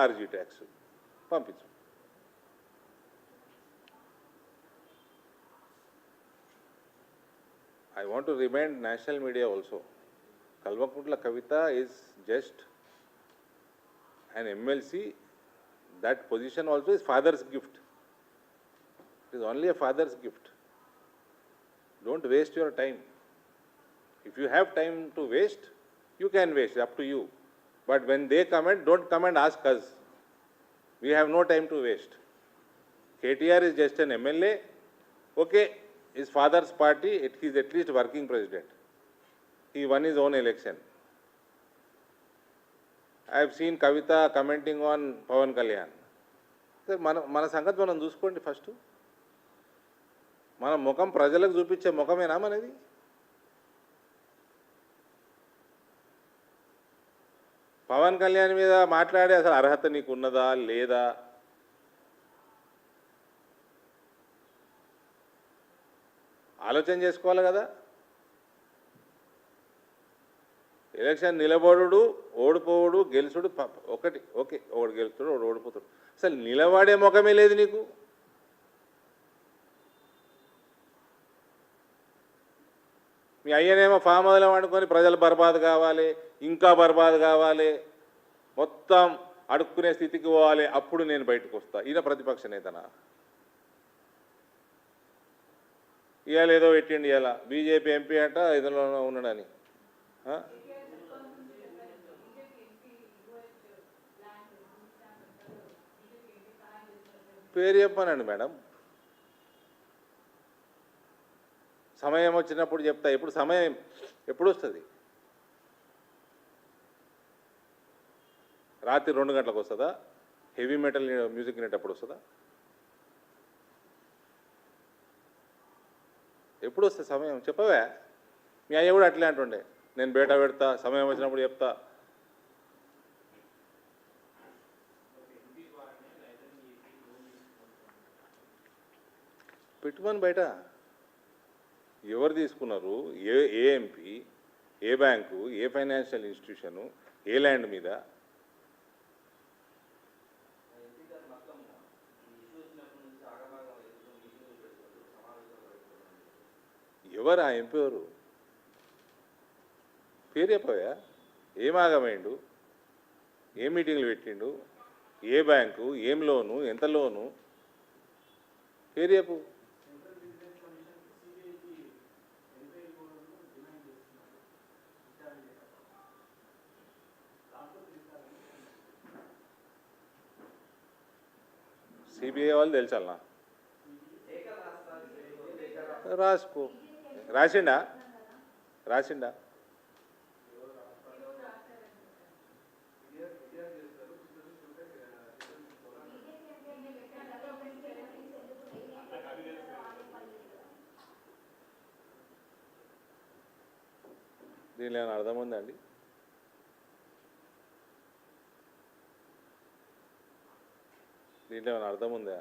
RG tax పంపించు. I want to remind national media also. Kalvakuntla Kavita is just an MLC. That position also is father's gift. It is only a father's gift. Don't waste your time. If you have time to waste, you can waste, up to you. But when they comment, don't come and ask us. We have no time to waste. KTR is just an MLA. Okay, his father's party, he is at least working president. He won his own election. I have seen Kavita commenting on Pawan Kalyan. మన సంగతి మనం చూసుకోండి first. మన ముఖం ప్రజలకు చూపించే ముఖమేనా మనది? పవన్ కళ్యాణ్ మీద మాట్లాడే అసలు అర్హత నీకు ఉన్నదా లేదా? ఆలోచన చేసుకోవాలి కదా. ఎలక్షన్ నిలబడు, ఓడిపోవడు, గెలుచుడు ఒకటి. ఓకే, ఒకడు గెలుస్తాడు, ఒకడు ఓడిపోతాడు. అసలు నిలబడే ముఖమే లేదు నీకు. మీ అయ్యనేమో ఫామ్ హౌస్లో వండుకొని ప్రజలు బర్బాద్ కావాలి, ఇంకా బర్బాద్ కావాలి, మొత్తం అడుక్కునే స్థితికి పోవాలి, అప్పుడు నేను బయటకు వస్తా. ఈయన ప్రతిపక్ష నేతనా? ఇవాళ ఏదో పెట్టిండి, ఇవాళ బీజేపీ ఎంపీ అంట ఇదిలో ఉన్నాడని. పేరు చెప్పానండి మేడం. సమయం వచ్చినప్పుడు చెప్తా. ఇప్పుడు సమయం ఎప్పుడు వస్తుంది? రాత్రి 2 గంటలకు వస్తుందా? హెవీ మెటల్ మ్యూజిక్ వినేటప్పుడు వస్తుందా? ఎప్పుడు వస్తుంది సమయం? చెప్పవే. మీ అయ్య కూడా అట్లే అంటుండే, నేను బేటా పెడతా, సమయం వచ్చినప్పుడు చెప్తా. పెట్టుమని బయట ఎవరు తీసుకున్నారు? ఏ ఎంపీ, ఏ బ్యాంకు, ఏ ఫైనాన్షియల్ ఇన్స్టిట్యూషను, ఏ ల్యాండ్ మీద? ఎవరు ఆ ఎంపీ? ఎవరు? పేరు చెప్పవా? ఏం ఆగమైండు, ఏ మీటింగ్లు పెట్టిండు, ఏ బ్యాంకు, ఏం లోను, ఎంత లోను? పేరు చెప్పు. సిబిఐ వాళ్ళు తెలుసాలనా? రాసుకో. రాసిండా? రాసిండా? దీనిలో ఏమైనా అర్థం ఉందండి? దీంట్లో ఏమైనా అర్థం ఉందా?